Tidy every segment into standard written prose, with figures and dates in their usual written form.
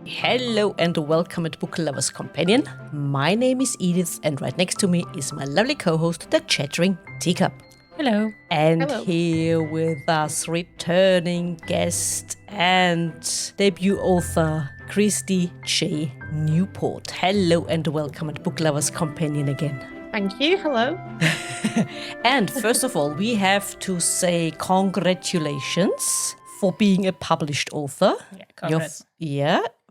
Hello and welcome at Book Lovers Companion. My name is Edith and right next to me is my lovely co-host, the Chattering Teacup. Hello. And Hello. Here with us, returning guest and debut author, Christie J. Newport. Hello and welcome at Book Lovers Companion again. Thank you. Hello. And first of all, we have to say congratulations for being a published author. Yeah, congrats.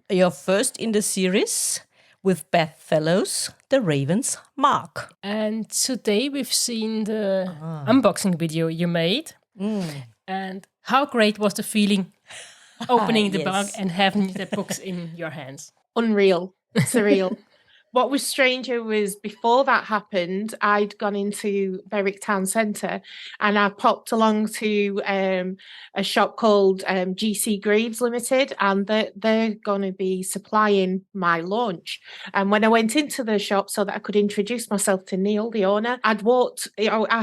You're first in the series with Beth Fellows, The Raven's Mark. And today we've seen the unboxing video you made. And how great was the feeling opening the book and having the books in your hands? Unreal. Surreal. What was stranger was before that happened, I'd gone into Berwick Town Centre and I popped along to a shop called GC Greaves Limited, and they're going to be supplying my launch. And when I went into the shop so that I could introduce myself to Neil, the owner, I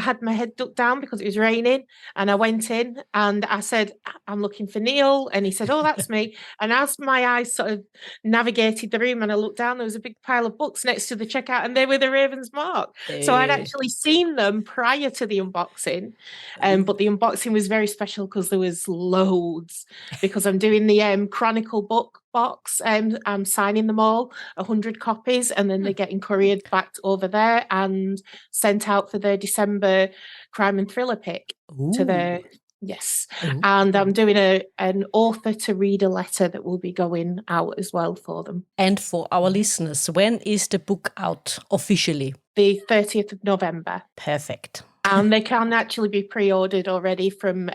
had my head ducked down because it was raining, and I went in and I said, "I'm looking for Neil," and he said, "Oh, that's me." And as my eyes sort of navigated the room and I looked down, there was a big pile of books next to the checkout and they were the Raven's Mark. So I'd actually seen them prior to the unboxing, but the unboxing was very special because there was loads, because I'm doing the Chronicle book box. I'm signing them all, 100 copies, and then they're getting couriered back over there and sent out for their December crime and thriller pick to their... Yes. Ooh. And I'm doing an author to reader letter that will be going out as well for them. And for our listeners, when is the book out officially? The 30th of November. Perfect. And they can actually be pre-ordered already from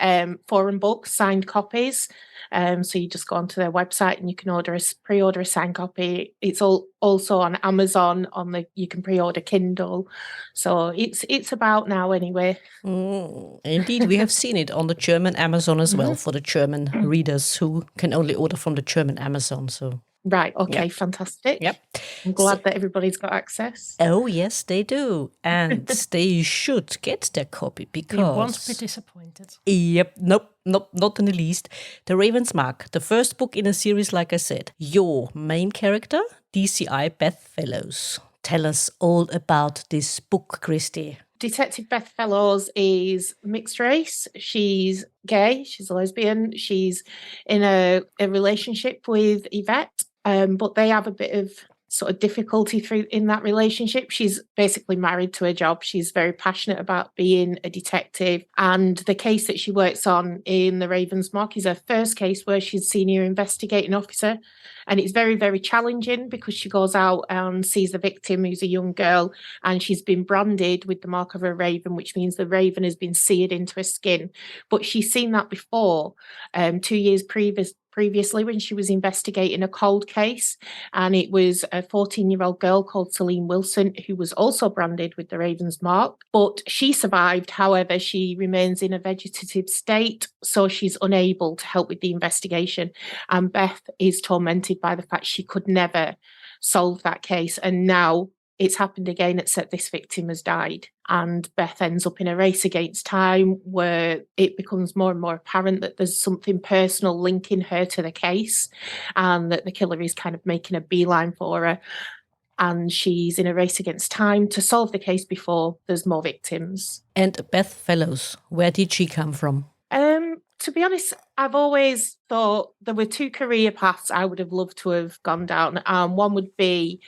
Foreign Books, signed copies. So you just go onto their website and you can pre-order a signed copy. It's also on Amazon. You can pre-order Kindle. So it's about now anyway. Indeed, we have seen it on the German Amazon as well for the German readers who can only order from the German Amazon. So. Right. Okay. Yep. Fantastic. Yep. I'm glad that everybody's got access. Oh, yes, they do. And they should get their copy because... You won't be disappointed. Yep. Nope, not in the least. The Raven's Mark, the first book in a series, like I said. Your main character, DCI Beth Fellows. Tell us all about this book, Christie. Detective Beth Fellows is mixed race. She's gay. She's a lesbian. She's in a relationship with Yvette. But they have a bit of sort of difficulty in that relationship. She's basically married to her job. She's very passionate about being a detective. And the case that she works on in the Raven's Mark is her first case where she's senior investigating officer. And it's very, very challenging because she goes out and sees the victim, who's a young girl, and she's been branded with the mark of a raven, which means the raven has been seared into her skin. But she's seen that before, 2 years previously when she was investigating a cold case, and it was a 14-year-old girl called Celine Wilson who was also branded with the Raven's Mark, but she survived. However, she remains in a vegetative state, so she's unable to help with the investigation, and Beth is tormented by the fact she could never solve that case, and now it's happened again, except this victim has died. And Beth ends up in a race against time where it becomes more and more apparent that there's something personal linking her to the case, and that the killer is kind of making a beeline for her. And she's in a race against time to solve the case before there's more victims. And Beth Fellows, where did she come from? To be honest, I've always thought there were two career paths I would have loved to have gone down. One would be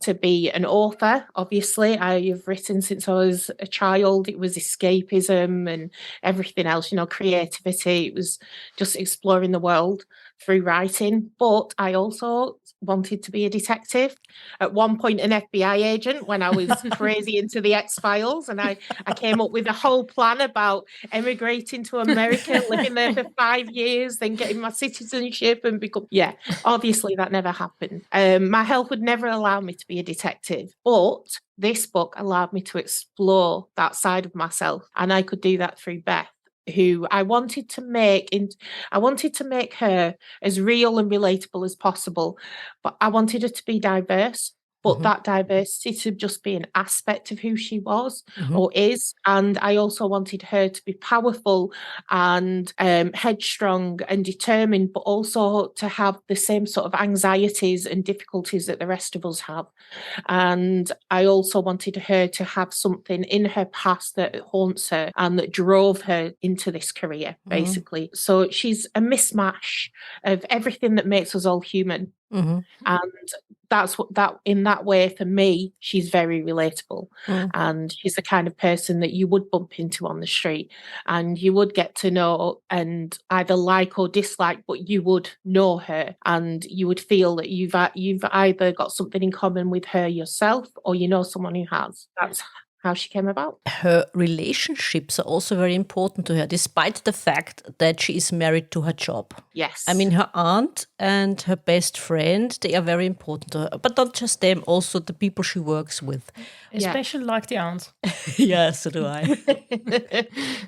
to be an author. Obviously, I have written since I was a child. It was escapism and everything else, creativity. It was just exploring the world through writing. But I also wanted to be a detective. At one point, an FBI agent when I was crazy into the X-Files, and I came up with a whole plan about emigrating to America, living there for 5 years, then getting my citizenship and become... Yeah, obviously that never happened. My health would never allow me to be a detective, but this book allowed me to explore that side of myself, and I could do that through Beth, who I wanted to make her as real and relatable as possible, but I wanted her to be diverse. but that diversity to just be an aspect of who she was or is. And I also wanted her to be powerful and headstrong and determined, but also to have the same sort of anxieties and difficulties that the rest of us have. And I also wanted her to have something in her past that haunts her and that drove her into this career, basically. So she's a mismatch of everything that makes us all human. And that's what that in that way, for me, she's very relatable. And she's the kind of person that you would bump into on the street and you would get to know and either like or dislike, but you would know her and you would feel that you've either got something in common with her yourself or you know someone who has. That's how she came about. Her relationships are also very important to her, despite the fact that she is married to her job. Yes. I mean, her aunt and her best friend, they are very important to her. But not just them, also the people she works with. Especially like the aunt. Yeah, so do I.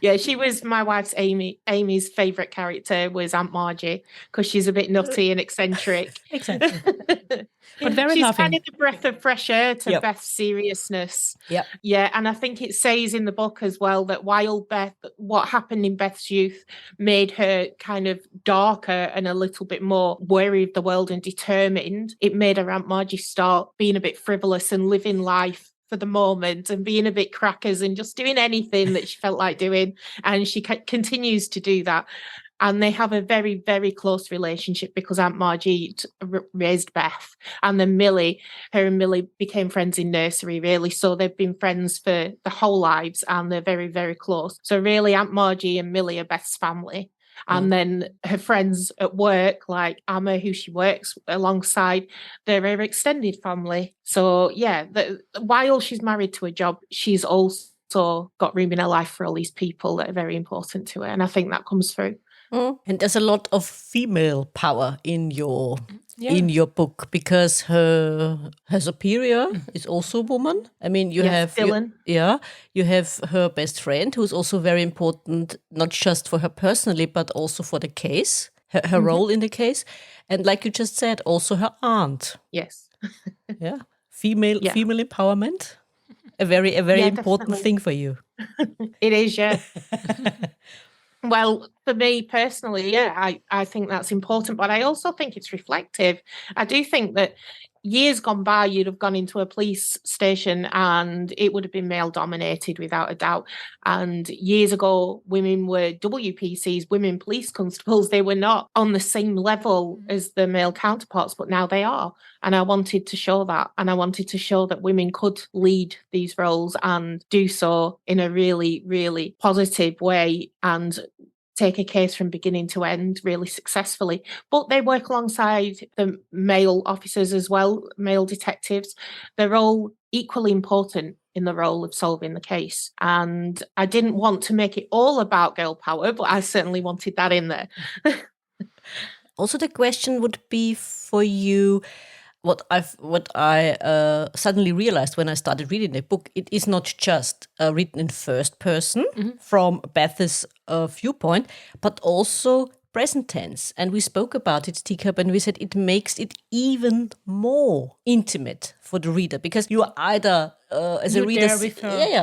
Yeah, she was my wife's Amy's favourite character was Aunt Margie because she's a bit nutty and eccentric. Exactly. But very she's loving. kind of the breath of fresh air to Beth's seriousness. Yeah, and I think it says in the book as well that while what happened in Beth's youth made her kind of darker and a little bit more wary of the world and determined, it made her Aunt Margie start being a bit frivolous and living life for the moment and being a bit crackers and just doing anything that she felt like doing. And she continues to do that. And they have a very, very close relationship because Aunt Margie raised Beth. And then her and Millie became friends in nursery, really. So they've been friends for the whole lives and they're very, very close. So really, Aunt Margie and Millie are Beth's family. And then her friends at work, like Amma, who she works alongside, they're her extended family. So yeah, while she's married to a job, she's also got room in her life for all these people that are very important to her. And I think that comes through. And there's a lot of female power in your book because her superior is also a woman. I mean, you have Dylan. You have her best friend who's also very important, not just for her personally, but also for the case, her role in the case, and like you just said, also her aunt. Yes. Female empowerment, a very important definitely. thing for you. It is, yeah. Well, for me personally, I think that's important, but I also think it's reflective. I do think that years gone by, you'd have gone into a police station and it would have been male dominated without a doubt. And years ago, women were WPCs, women police constables. They were not on the same level as the male counterparts, but now they are. And I wanted to show that. And I wanted to show that women could lead these roles and do so in a really, really positive way and take a case from beginning to end really successfully. But they work alongside the male officers as well, male detectives. They're all equally important in the role of solving the case. And I didn't want to make it all about girl power, but I certainly wanted that in there. Also, the question would be for you, what I suddenly realized when I started reading the book, it is not just written in first person from Beth's viewpoint, but also present tense. And we spoke about it, Teacup, and we said it makes it even more intimate for the reader because you are either as a reader,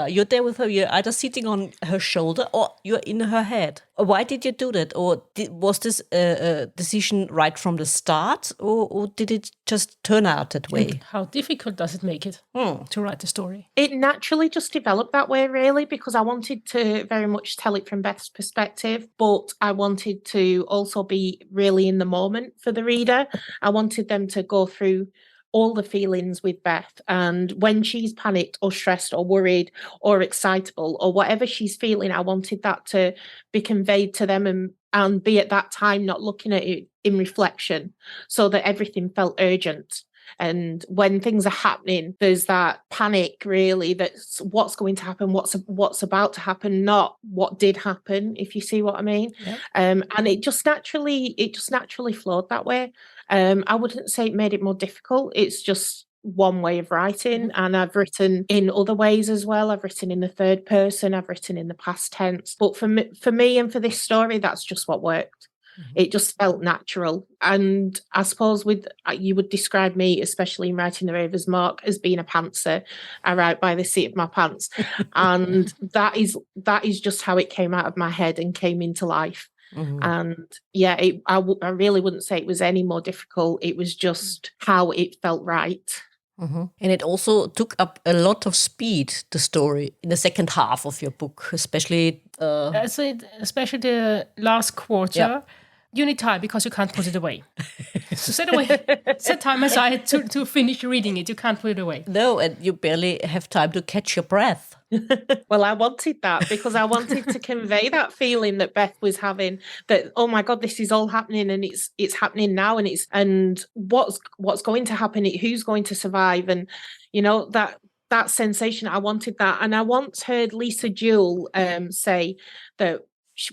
you're there with her. You're either sitting on her shoulder or you're in her head. Why did you do that? Or was this a decision right from the start, or did it just turn out that way? And how difficult does it make it to write the story? It naturally just developed that way, really, because I wanted to very much tell it from Beth's perspective, but I wanted to also be really in the moment for the reader. I wanted them to go through all the feelings with Beth, and when she's panicked or stressed or worried or excitable or whatever she's feeling, I wanted that to be conveyed to them and be at that time not looking at it in reflection, so that everything felt urgent. And when things are happening, there's that panic, really, that's what's going to happen, what's about to happen, not what did happen, if you see what I mean. Yeah. And it just naturally flowed that way. I wouldn't say it made it more difficult. It's just one way of writing, and I've written in other ways as well. I've written in the third person, I've written in the past tense. But for me and for this story, that's just what worked. It just felt natural. And I suppose you would describe me, especially in writing The Raven's Mark, as being a pantser. I write by the seat of my pants. And that is just how it came out of my head and came into life. And yeah, I really wouldn't say it was any more difficult. It was just how it felt right. And it also took up a lot of speed, the story, in the second half of your book, especially... especially the last quarter. Yeah. You need time because you can't put it away. So set time aside to finish reading it. You can't put it away. No, and you barely have time to catch your breath. Well, I wanted that because I wanted to convey that feeling that Beth was having, that, oh my God, this is all happening and it's happening now, and what's going to happen, who's going to survive, and that sensation. I wanted that. And I once heard Lisa Jewell say that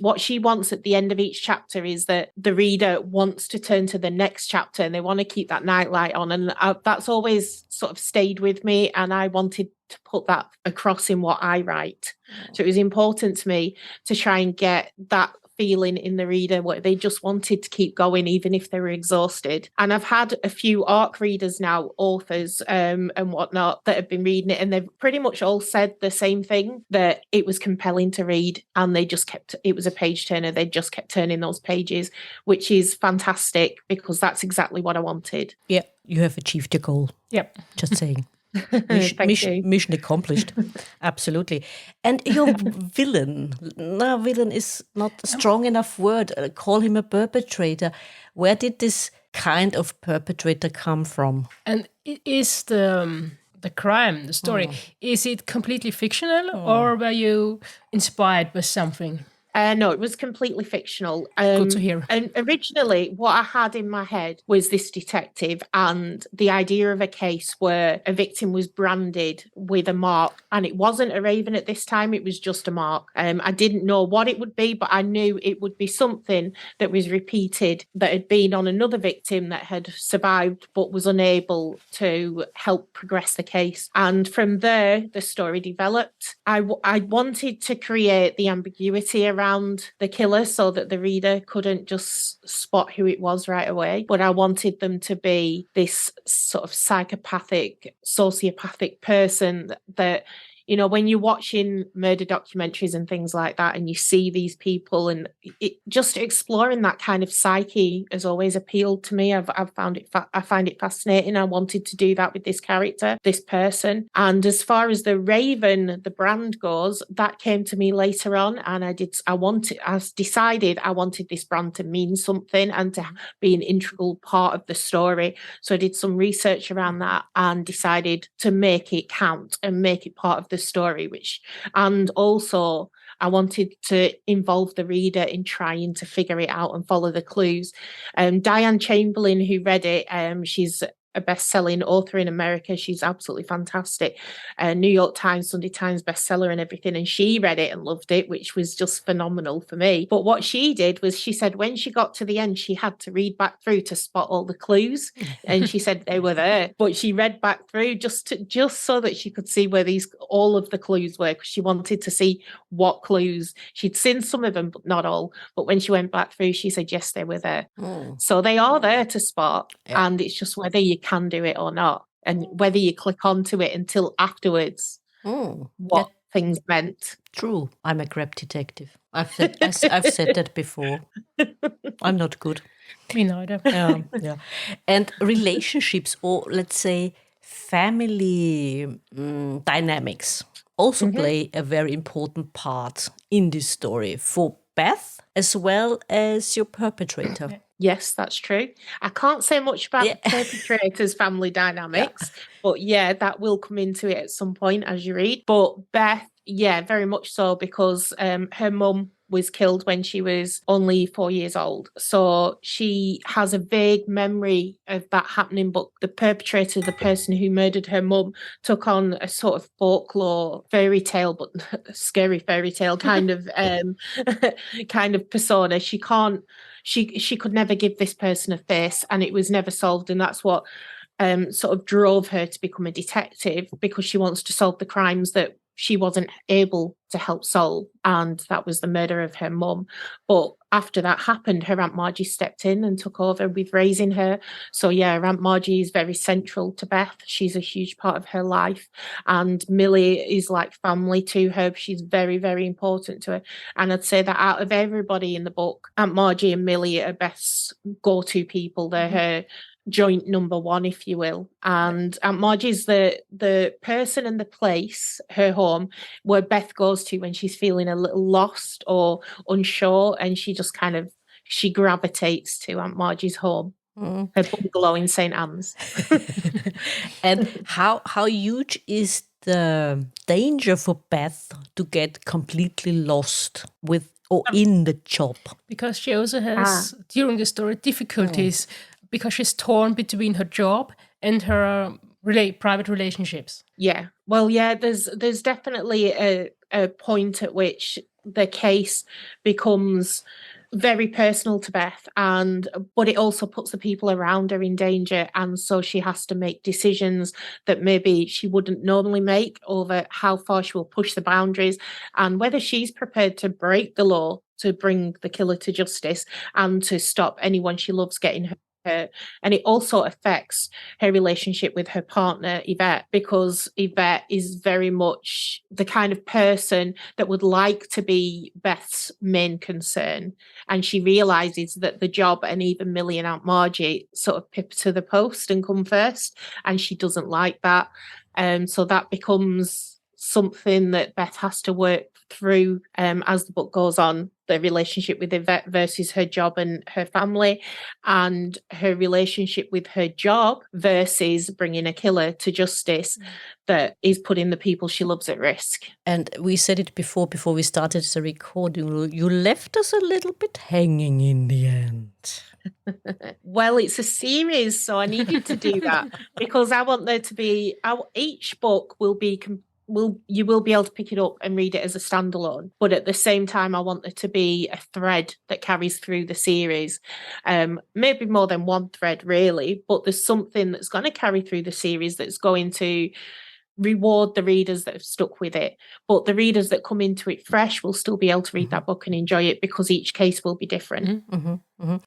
what she wants at the end of each chapter is that the reader wants to turn to the next chapter and they want to keep that nightlight on. And that's always sort of stayed with me. And I wanted to put that across in what I write. So it was important to me to try and get that feeling in the reader where they just wanted to keep going even if they were exhausted. And I've had a few ARC readers now, authors and whatnot, that have been reading it, and they've pretty much all said the same thing, that it was compelling to read and it was a page turner. They just kept turning those pages, which is fantastic because that's exactly what I wanted. Yeah, you have achieved your goal. Yep. Just saying. Mission accomplished. Absolutely. And your villain is not a strong enough word. Call him a perpetrator. Where did this kind of perpetrator come from? And it is the crime, the story. Is it completely fictional or were you inspired by something? No, it was completely fictional. Good to hear. And originally, what I had in my head was this detective and the idea of a case where a victim was branded with a mark, and it wasn't a raven at this time, it was just a mark. I didn't know what it would be, but I knew it would be something that was repeated, that had been on another victim that had survived but was unable to help progress the case. And from there, the story developed. I wanted to create the ambiguity around the killer so that the reader couldn't just spot who it was right away, but I wanted them to be this sort of psychopathic, sociopathic person that when you're watching murder documentaries and things like that, and you see these people, and just exploring that kind of psyche has always appealed to me. I find it fascinating. I wanted to do that with this character, this person. And as far as the Raven, the brand goes, that came to me later on, and I decided I wanted this brand to mean something and to be an integral part of the story. So I did some research around that and decided to make it count and make it part of the story, and also I wanted to involve the reader in trying to figure it out and follow the clues. Diane Chamberlain, who read it, she's a best-selling author in America. She's absolutely fantastic. New York Times, Sunday Times bestseller and everything. And she read it and loved it, which was just phenomenal for me. But what she did was, she said when she got to the end, she had to read back through to spot all the clues. And she said they were there, but she read back through just so that she could see where all of the clues were, because she wanted to see what clues. She'd seen some of them, but not all. But when she went back through, she said, yes, they were there. So they are there to spot. Yeah. And it's just whether you can do it or not, and whether you click onto it until afterwards what things meant. True. I'm a crap detective. I've said that before. I'm not good. Me neither. Yeah. And relationships, or let's say family dynamics, also play a very important part in this story for Beth as well as your perpetrator. Yes, that's true. I can't say much about the perpetrator's family dynamics, but that will come into it at some point as you read. But Beth, very much so, because her mum was killed when she was only 4 years old. So she has a vague memory of that happening, but the perpetrator, the person who murdered her mum, took on a sort of folklore fairy tale, but scary fairy tale kind of kind of persona. She could never give this person a face, and it was never solved. And that's what sort of drove her to become a detective, because she wants to solve the crimes that she wasn't able to help solve, and that was the murder of her mum. But after that happened, her Aunt Margie stepped in and took over with raising her. So yeah, her Aunt Margie is very central to Beth. She's a huge part of her life, and Millie is like family to her. She's very, very important to her. And I'd say that out of everybody in the book, Aunt Margie and Millie are Beth's go-to people. They're her joint number one, if you will. And Aunt Margie's the person and the place, her home, where Beth goes to when she's feeling a little lost or unsure, and she just kind of, she gravitates to Aunt Margie's home, her bungalow in St. Anne's. And how huge is the danger for Beth to get completely lost with or in the job? Because she also has, during the story, difficulties because she's torn between her job and her private relationships. Yeah. Well, yeah, there's definitely a point at which the case becomes very personal to Beth, but it also puts the people around her in danger, and so she has to make decisions that maybe she wouldn't normally make over how far she will push the boundaries and whether she's prepared to break the law to bring the killer to justice and to stop anyone she loves getting hurt. And it also affects her relationship with her partner, Yvette, because Yvette is very much the kind of person that would like to be Beth's main concern. And she realizes that the job and even Millie and Aunt Margie sort of pip to the post and come first. And she doesn't like that. So that becomes something that Beth has to work through as the book goes on, the relationship with Yvette versus her job and her family, and her relationship with her job versus bringing a killer to justice that is putting the people she loves at risk. And we said it before we started the recording, you left us a little bit hanging in the end. Well, it's a series, so I needed to do that because I want there to be, each book will be you will be able to pick it up and read it as a standalone, but at the same time I want there to be a thread that carries through the series, maybe more than one thread really, but there's something that's going to carry through the series that's going to reward the readers that have stuck with it, but the readers that come into it fresh will still be able to read that book and enjoy it because each case will be different.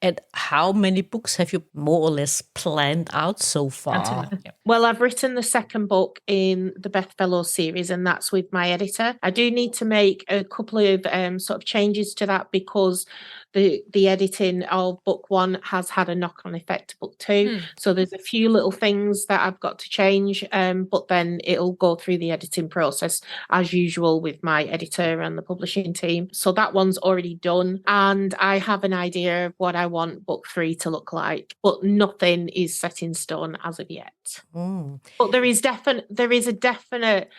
And how many books have you more or less planned out so far? Well, I've written the second book in the Beth Fellows series, and that's with my editor. I do need to make a couple of sort of changes to that because the editing of book one has had a knock-on effect to book two. So there's a few little things that I've got to change, but then it'll go through the editing process as usual with my editor and the publishing team. So that one's already done, and I have an idea of what I want book three to look like, but nothing is set in stone as of yet. But there is a definite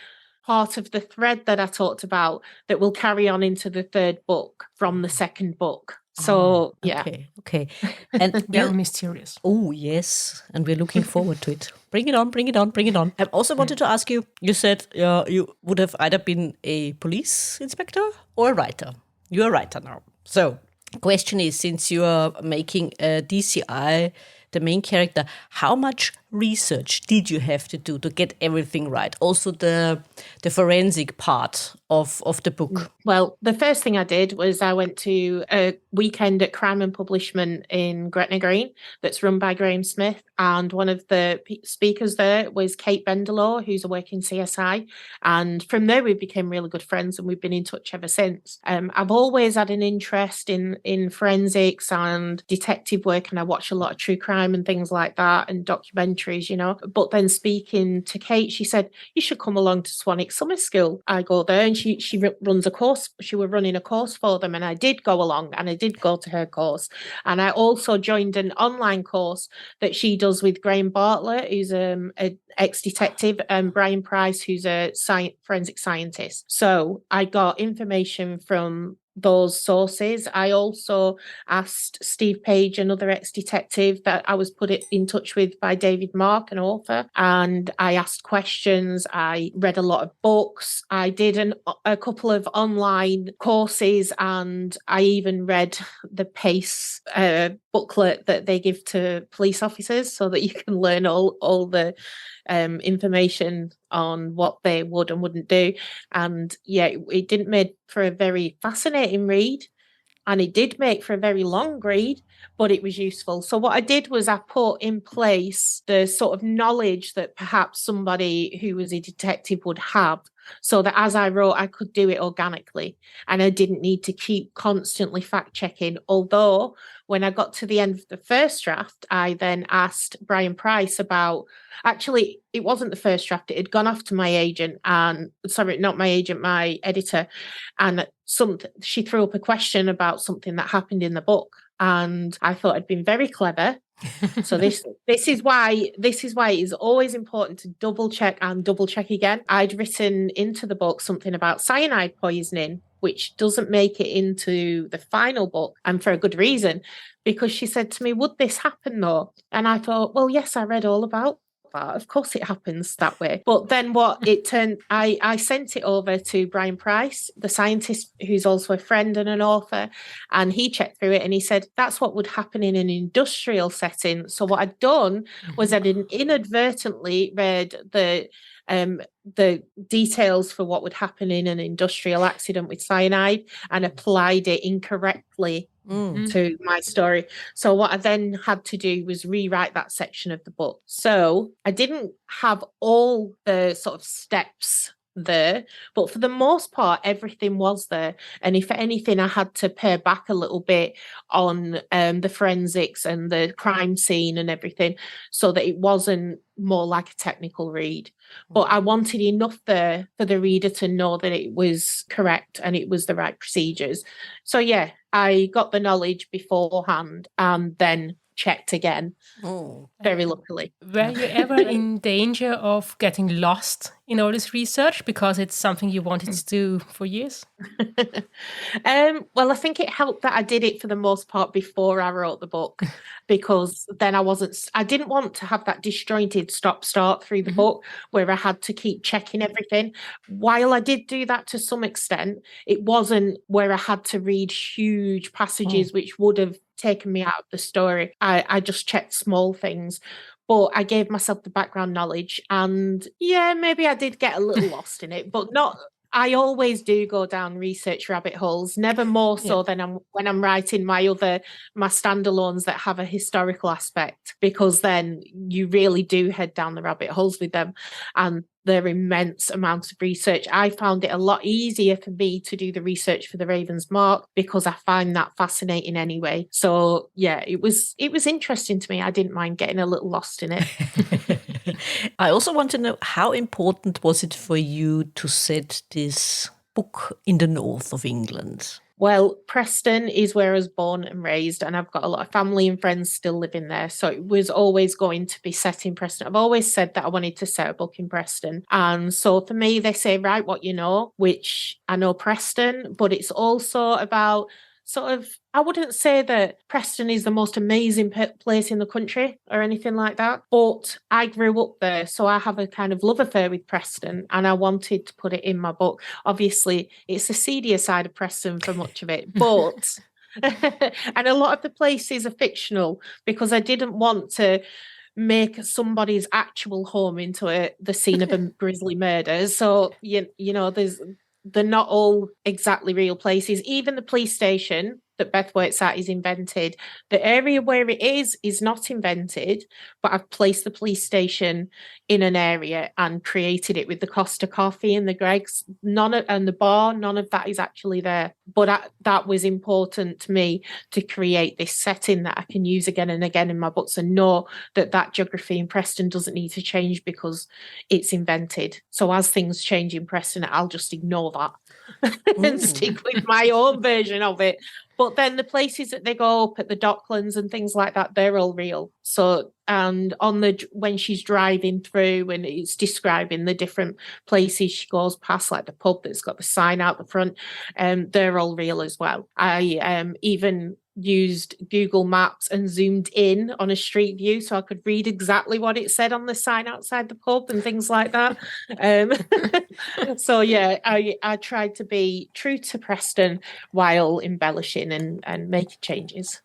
part of the thread that I talked about that will carry on into the third book from the second book. So yeah. Okay. And very mysterious. Oh yes, and we're looking forward to it. Bring it on. I also wanted to ask you, you said you would have either been a police inspector or a writer. You're a writer now. So the question is, since you are making a DCI the main character, how much research did you have to do to get everything right? Also the forensic part of the book. Well, the first thing I did was I went to a weekend at Crime and Publishment in Gretna Green that's run by Graham Smith, and one of the speakers there was Kate Benderlaw, who's a working CSI, and from there we became really good friends and we've been in touch ever since. I've always had an interest in forensics and detective work, and I watch a lot of true crime and things like that and documentaries, you know. But then speaking to Kate, she said, you should come along to Swanwick Summer School. I go there, and she runs a course. She was running a course for them, and I did go along and I did go to her course. And I also joined an online course that she does with Graham Bartlett, who's an ex-detective, and Brian Price, who's a forensic scientist. So I got information from those sources. I also asked Steve Page, another ex-detective that I was put in touch with by David Mark, an author, and I asked questions. I read a lot of books. I did a couple of online courses, and I even read the PACE booklet that they give to police officers so that you can learn all the information on what they would and wouldn't do. And yeah, it didn't make for a very fascinating read. And it did make for a very long read, but it was useful. So what I did was I put in place the sort of knowledge that perhaps somebody who was a detective would have, so that as I wrote, I could do it organically and I didn't need to keep constantly fact checking. Although when I got to the end of the first draft, I then asked Brian Price about, actually, it wasn't the first draft. It had gone off to my agent and, sorry, not my agent, my editor. And she threw up a question about something that happened in the book. And I thought I'd been very clever. So this is why it is always important to double check and double check again. I'd written into the book something about cyanide poisoning, which doesn't make it into the final book, and for a good reason, because she said to me, would this happen though? And I thought, well, yes, I read all about that. Of course it happens that way. But then what it turned, I sent it over to Brian Price, the scientist who's also a friend and an author, and he checked through it and he said that's what would happen in an industrial setting. So what I'd done was I'd inadvertently read the details for what would happen in an industrial accident with cyanide and applied it incorrectly to my story. So what I then had to do was rewrite that section of the book. So I didn't have all the sort of steps there, but for the most part, everything was there. And if anything, I had to pare back a little bit on the forensics and the crime scene and everything, so that it wasn't more like a technical read. But I wanted enough there for the reader to know that it was correct and it was the right procedures. So yeah, I got the knowledge beforehand and then checked again. Very luckily. Were you ever in danger of getting lost in all this research because it's something you wanted to do for years? Well, I think it helped that I did it for the most part before I wrote the book, because then I didn't want to have that disjointed stop-start through the book where I had to keep checking everything. While I did do that to some extent, it wasn't where I had to read huge passages which would have taken me out of the story. I just checked small things. But I gave myself the background knowledge, and yeah, maybe I did get a little lost in it, but not. I always do go down research rabbit holes, never more so than when I'm writing my standalones that have a historical aspect, because then you really do head down the rabbit holes with them, and they're immense amounts of research. I found it a lot easier for me to do the research for the Raven's Mark because I find that fascinating anyway. So yeah, it was interesting to me. I didn't mind getting a little lost in it. I also want to know, how important was it for you to set this book in the north of England? Well, Preston is where I was born and raised, and I've got a lot of family and friends still living there. So it was always going to be set in Preston. I've always said that I wanted to set a book in Preston. And so for me, they say, write what you know, which I know Preston, but it's also about sort of, I wouldn't say that Preston is the most amazing place in the country or anything like that, but I grew up there, so I have a kind of love affair with Preston, and I wanted to put it in my book. Obviously, it's the seedier side of Preston for much of it, but and a lot of the places are fictional because I didn't want to make somebody's actual home into the scene of a grisly murder. So you know, they're not all exactly real places. Even the police station that Beth works at is invented. The area where it is not invented, but I've placed the police station in an area and created it with the Costa Coffee and the Greggs, and the bar. None of that is actually there. But that was important to me, to create this setting that I can use again and again in my books and know that geography in Preston doesn't need to change because it's invented. So as things change in Preston, I'll just ignore that and stick with my own version of it. But then the places that they go up at the Docklands and things like that, they're all real. So, and when she's driving through and it's describing the different places she goes past, like the pub that's got the sign out the front, they're all real as well. I even used Google Maps and zoomed in on a street view so I could read exactly what it said on the sign outside the pub and things like that. So yeah, I tried to be true to Preston while embellishing and making changes.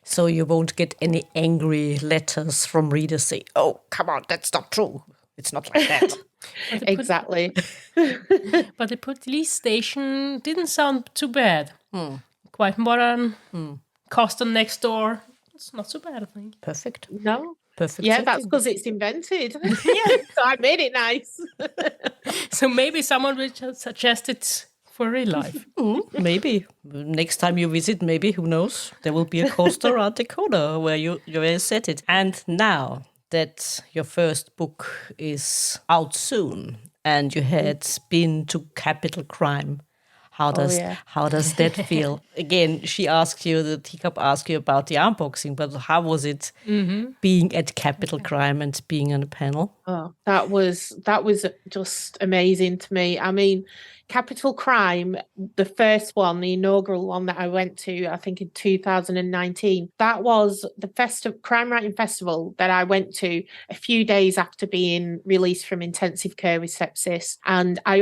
So you won't get any angry letters from readers saying, "Oh, come on, that's not true." It's not like that. Exactly. But the police station didn't sound too bad. Quite modern. Custom next door. It's not so bad, I think. Perfect. No. Perfect. Yeah, setting. that's because it's invented. So I made it nice. So maybe someone will just suggest it for real life. Maybe. Next time you visit, maybe, who knows? There will be a coaster around the corner where you set it. And now that your first book is out soon and you had been to Capital Crime, how does that feel? Again, the teacup asked you about the unboxing, but how was it being at Capital Crime and being on a panel? Oh, that was just amazing to me. I mean, Capital Crime, the first one, the inaugural one that I went to, I think in 2019, that was the crime writing festival that I went to a few days after being released from intensive care with sepsis. And I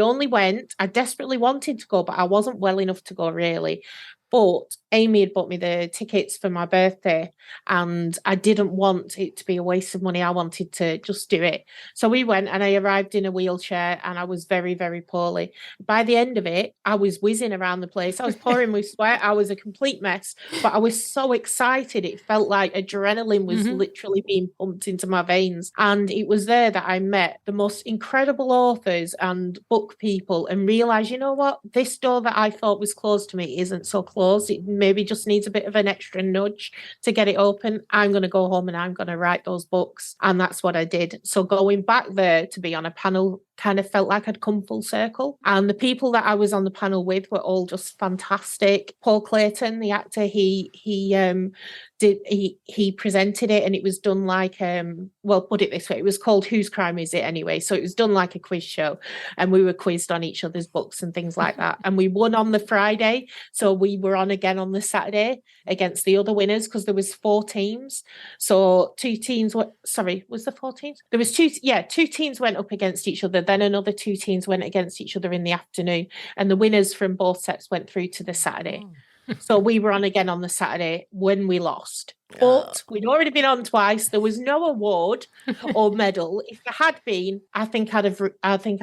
desperately wanted to go, but I wasn't well enough to go really. But Amy had bought me the tickets for my birthday and I didn't want it to be a waste of money. I wanted to just do it. So we went and I arrived in a wheelchair and I was very, very poorly. By the end of it, I was whizzing around the place. I was pouring with sweat. I was a complete mess, but I was so excited. It felt like adrenaline was literally being pumped into my veins. And it was there that I met the most incredible authors and book people and realized, you know what? This door that I thought was closed to me isn't so closed. It maybe just needs a bit of an extra nudge to get it open. I'm going to go home and I'm going to write those books. And that's what I did. So going back there to be on a panel kind of felt like I'd come full circle. And the people that I was on the panel with were all just fantastic. Paul Clayton, the actor, he presented it and it was done like put it this way, it was called Whose Crime Is It Anyway? So it was done like a quiz show and we were quizzed on each other's books and things like that. And we won on the Friday. So we were on again on the Saturday against the other winners because there was 4 teams. So 2 teams was there 4 teams? There was 2 teams went up against each other. Then another 2 teams went against each other in the afternoon. And the winners from both sets went through to the Saturday. So we were on again on the Saturday when we lost. But we'd already been on twice. There was no award or medal. If there had been, I think I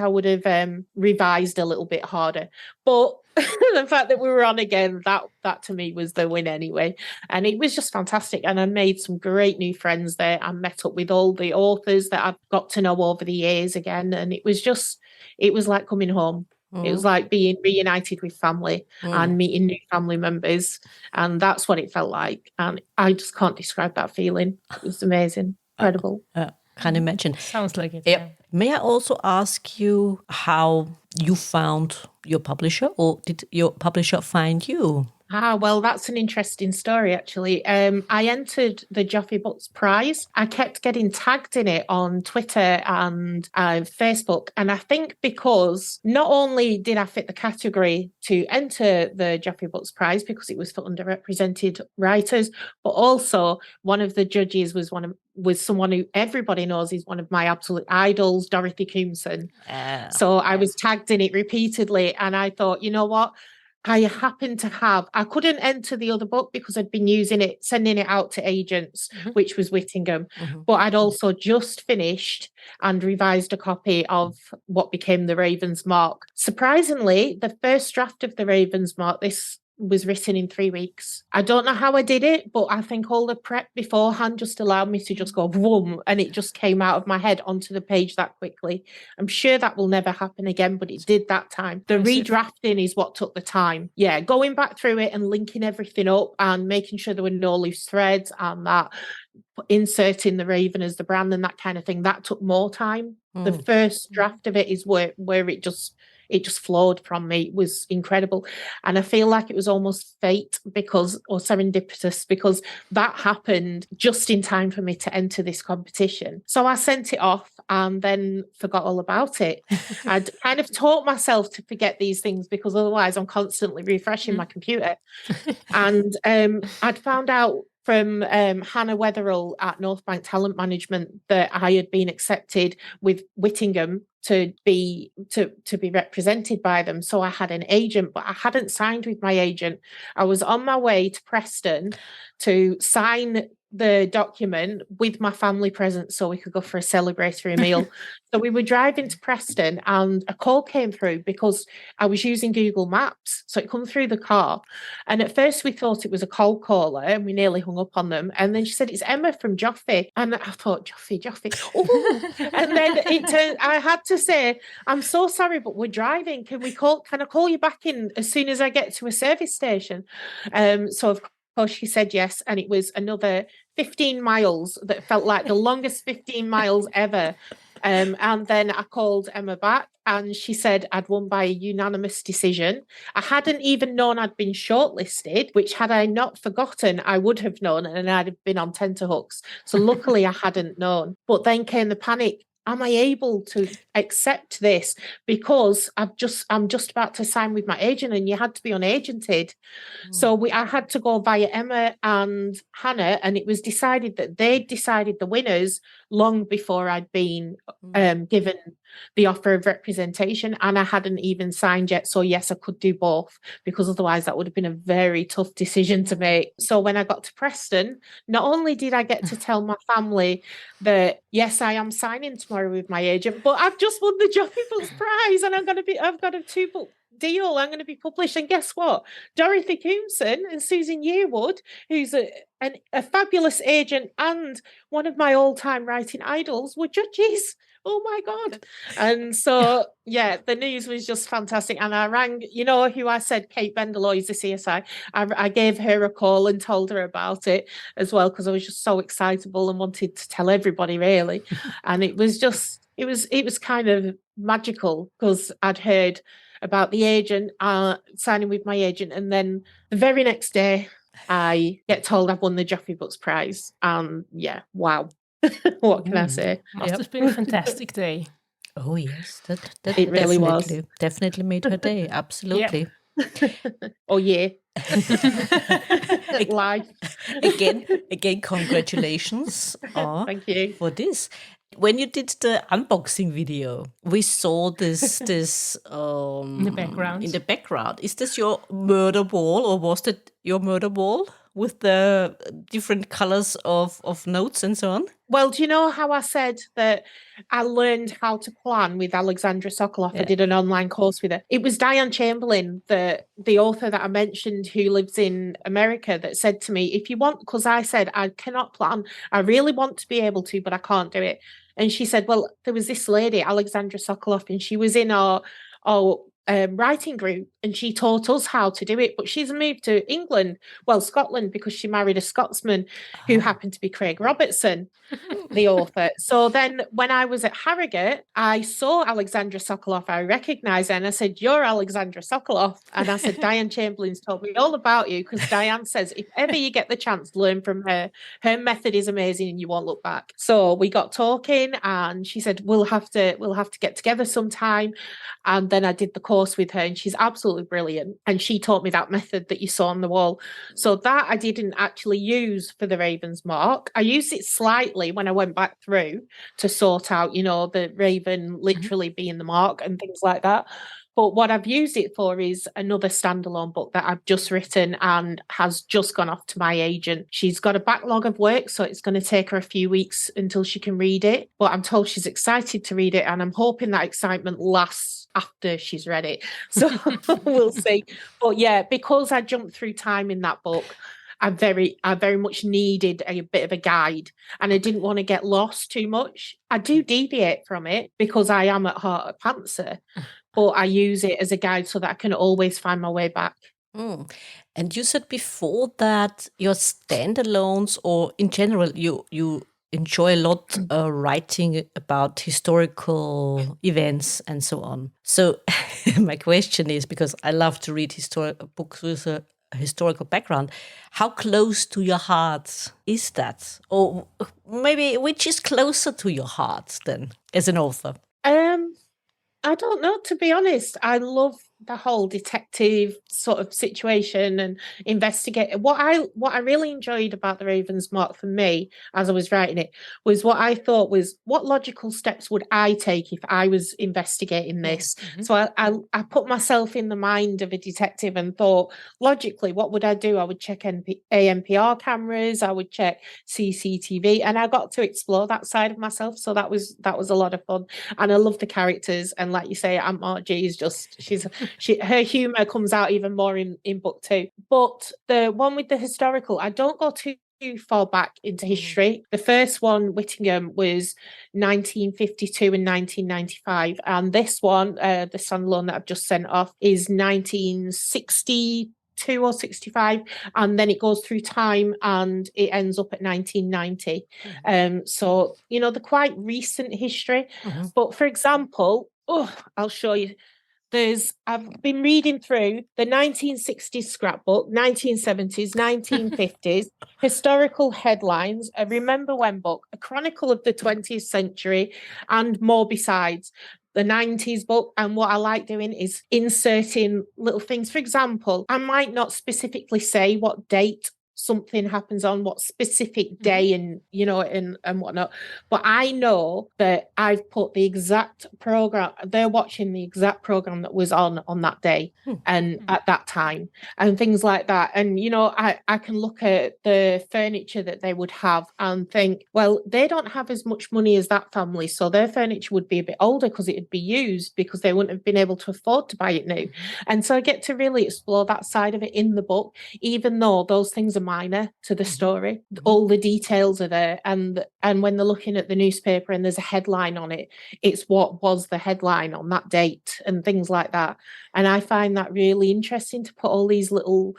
would have revised a little bit harder. But the fact that we were on again, that to me was the win anyway. And it was just fantastic. And I made some great new friends there. I met up with all the authors that I've got to know over the years again. And it was like coming home. It was like being reunited with family and meeting new family members. And that's what it felt like. And I just can't describe that feeling. It was amazing. Incredible. Can imagine. Sounds like it. Yeah. May I also ask you how you found your publisher, or did your publisher find you? Well, that's an interesting story, actually. I entered the Jaffe Books Prize. I kept getting tagged in it on Twitter and Facebook. And I think because not only did I fit the category to enter the Jaffe Books Prize because it was for underrepresented writers, but also one of the judges was someone who everybody knows is one of my absolute idols, Dorothy Coomson. So I was tagged in it repeatedly. And I thought, you know what? I couldn't enter the other book because I'd been sending it out to agents, which was Whittingham. But I'd also just finished and revised a copy of what became The Raven's Mark. Surprisingly, the first draft of The Raven's Mark, this was written in 3 weeks. I don't know how I did it, but I think all the prep beforehand just allowed me to just go boom, and it just came out of my head onto the page that quickly. I'm sure that will never happen again, but it did that time. The redrafting is what took the time. Yeah, going back through it and linking everything up and making sure there were no loose threads and that inserting the Raven as the brand and that kind of thing, that took more time. The first draft of it is where it just flowed from me. It was incredible. And I feel like it was almost fate or serendipitous because that happened just in time for me to enter this competition. So I sent it off and then forgot all about it. I'd kind of taught myself to forget these things because otherwise I'm constantly refreshing my computer. And I'd found out from Hannah Wetherill at Northbank Talent Management that I had been accepted with Whittingham to be represented by them. So I had an agent, but I hadn't signed with my agent. I was on my way to Preston to sign the document with my family present so we could go for a celebratory meal. So we were driving to Preston and a call came through because I was using Google Maps. So it come through the car. And at first we thought it was a cold caller and we nearly hung up on them. And then she said, it's Emma from Joffy. And I thought, Joffy. Oh, and then it turned, I had to say, I'm so sorry, but we're driving. Can I call you back in as soon as I get to a service station? So of course she said yes. And it was another 15 miles that felt like the longest 15 miles ever. And then I called Emma back and she said I'd won by a unanimous decision. I hadn't even known I'd been shortlisted, which had I not forgotten, I would have known and I'd have been on tenterhooks. So luckily I hadn't known. But then came the panic. Am I able to accept this? Because I'm just about to sign with my agent and you had to be unagented. So I had to go via Emma and Hannah, and it was decided that they'd decided the winners long before I'd been given the offer of representation, and I hadn't even signed yet. So yes, I could do both, because otherwise that would have been a very tough decision to make. So when I got to Preston, not only did I get to tell my family that yes, I am signing tomorrow with my agent, but I've just won the Joffy Books prize and I've got a 2-book deal. I'm going to be published. And guess what? Dorothy Coomson and Susan Yearwood, who's a fabulous agent and one of my all-time writing idols, were judges. Oh my God. And so, yeah, the news was just fantastic. And I rang, who I said, Kate Bendelow is the CSI. I gave her a call and told her about it as well, because I was just so excitable and wanted to tell everybody, really. And it was just, it was kind of magical, because I'd heard about the agent, signing with my agent. And then the very next day, I get told I've won the Joffy Books prize. And yeah, wow. What can I say? Must have been a fantastic day. Oh yes, that It really was. Definitely made her day. Absolutely. Oh yeah. Life. Again, congratulations. Thank you for this. When you did the unboxing video, we saw this in the background. Is this your murder ball, or was it your murder ball with the different colors of notes and so on? Well, do you know how I said that I learned how to plan with Alexandra Sokoloff? Yeah. I did an online course with her. It was Diane Chamberlain, the author that I mentioned, who lives in America, that said to me, if you want, because I said, I cannot plan. I really want to be able to, but I can't do it. And she said, well, there was this lady, Alexandra Sokoloff, and she was in our writing group, and she taught us how to do it. But she's moved to Scotland, because she married a Scotsman who happened to be Craig Robertson, the author. So then when I was at Harrogate, I saw Alexandra Sokoloff. I recognised her and I said, you're Alexandra Sokoloff. And I said, Diane Chamberlain's told me all about you, because Diane says if ever you get the chance, learn from her. Her method is amazing and you won't look back. So we got talking and she said, we'll have to get together sometime. And then I did the course with her, and she's absolutely brilliant. And she taught me that method that you saw on the wall. So that I didn't actually use for the Raven's Mark. I used it slightly when I went back through to sort out, the Raven literally being the mark and things like that. But what I've used it for is another standalone book that I've just written and has just gone off to my agent. She's got a backlog of work, so it's going to take her a few weeks until she can read it. But I'm told she's excited to read it, and I'm hoping that excitement lasts after she's read it. So we'll see. But yeah, because I jumped through time in that book, I very much needed a bit of a guide, and I didn't want to get lost too much. I do deviate from it because I am at heart a pantser, but I use it as a guide so that I can always find my way back. And you said before that your standalones, or in general, you enjoy a lot writing about historical events and so on. So my question is, because I love to read books with a historical background, how close to your heart is that? Or maybe which is closer to your heart then as an author? I don't know, to be honest. I love the whole detective sort of situation and investigate. What I really enjoyed about The Raven's Mark for me, as I was writing it, was what I thought was, what logical steps would I take if I was investigating this? Mm-hmm. So I put myself in the mind of a detective and thought, logically, what would I do? I would check ANPR cameras, I would check CCTV, and I got to explore that side of myself. So that was a lot of fun, and I love the characters. And like you say, Aunt Margie is just her humor comes out even more in book 2. But the one with the historical, I don't go too far back into history. The first one, Whittingham, was 1952 and 1995, and this one, the standalone that I've just sent off, is 1962 or 65, and then it goes through time and it ends up at 1990. So they're quite recent history. But for example, I'll show you. I've been reading through the 1960s scrapbook, 1970s, 1950s, historical headlines, a Remember When book, a chronicle of the 20th century, and more besides. The 90s book. And what I like doing is inserting little things. For example, I might not specifically say what date something happens on, what specific day and whatnot, but I know that I've put the exact program, they're watching the exact program that was on that day and at that time and things like that. And I can look at the furniture that they would have and think, well, they don't have as much money as that family, so their furniture would be a bit older because it'd be used, because they wouldn't have been able to afford to buy it new. And so I get to really explore that side of it in the book, even though those things are minor to the story. All the details are there, and when they're looking at the newspaper and there's a headline on it, it's what was the headline on that date and things like that. And I find that really interesting, to put all these little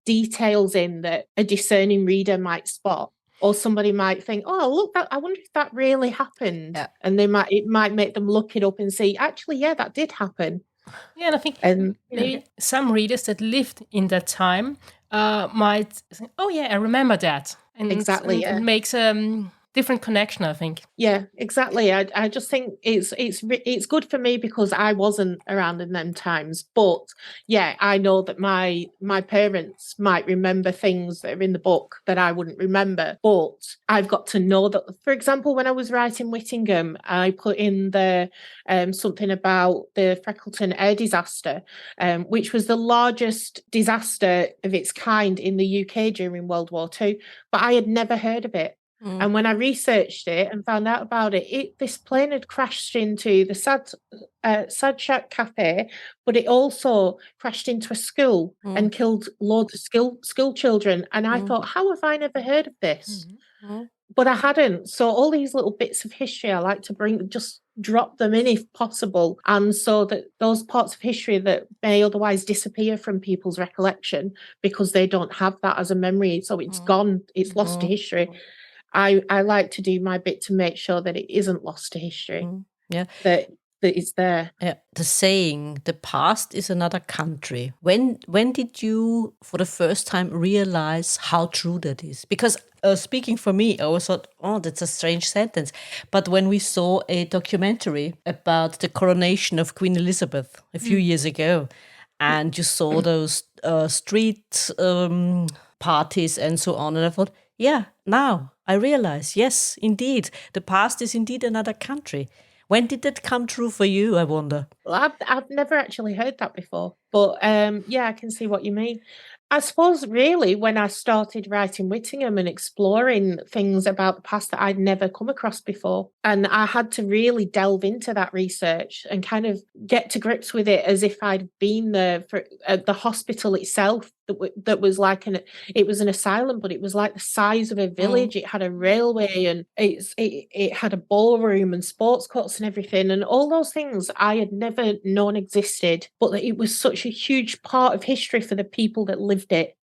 details in that a discerning reader might spot, or somebody might think, oh, look, I wonder if that really happened. And it might make them look it up and see, actually, yeah, that did happen. Yeah, and I think maybe some readers that lived in that time might think, oh yeah, I remember that. And exactly, it makes different connection, I think. Yeah, exactly. I just think it's good for me because I wasn't around in them times. But yeah, I know that my parents might remember things that are in the book that I wouldn't remember. But I've got to know that, for example, when I was writing Whittingham, I put in the something about the Freckleton air disaster, which was the largest disaster of its kind in the UK during World War II. But I had never heard of it. And when I researched it and found out about it, this plane had crashed into the Sad Shack Cafe, but it also crashed into a school and killed loads of school children. And I thought, how have I never heard of this? But I hadn't. So all these little bits of history, I like to just drop them in if possible. And so that those parts of history that may otherwise disappear from people's recollection because they don't have that as a memory. So it's gone, it's lost to history. I like to do my bit to make sure that it isn't lost to history. Yeah. That it's there. Yeah. The saying, the past is another country. When did you, for the first time, realize how true that is? Because speaking for me, I always thought, oh, that's a strange sentence. But when we saw a documentary about the coronation of Queen Elizabeth a few years ago, and you saw those street parties and so on, and I thought, yeah, now I realize, yes, indeed, the past is indeed another country. When did that come true for you, I wonder? Well, I've never actually heard that before, but yeah, I can see what you mean. I suppose really when I started writing Whittingham and exploring things about the past that I'd never come across before, and I had to really delve into that research and kind of get to grips with it as if I'd been there for the hospital itself. That was like it was an asylum, but it was like the size of a village. It had a railway and it had a ballroom and sports courts and everything, and all those things I had never known existed, but that it was such a huge part of history for the people that lived it.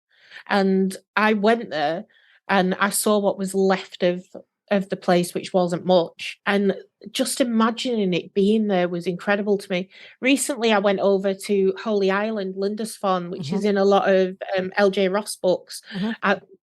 And I went there and I saw what was left of the place, which wasn't much. And just imagining it being there was incredible to me. Recently, I went over to Holy Island, Lindisfarne, which is in a lot of L.J. Ross books.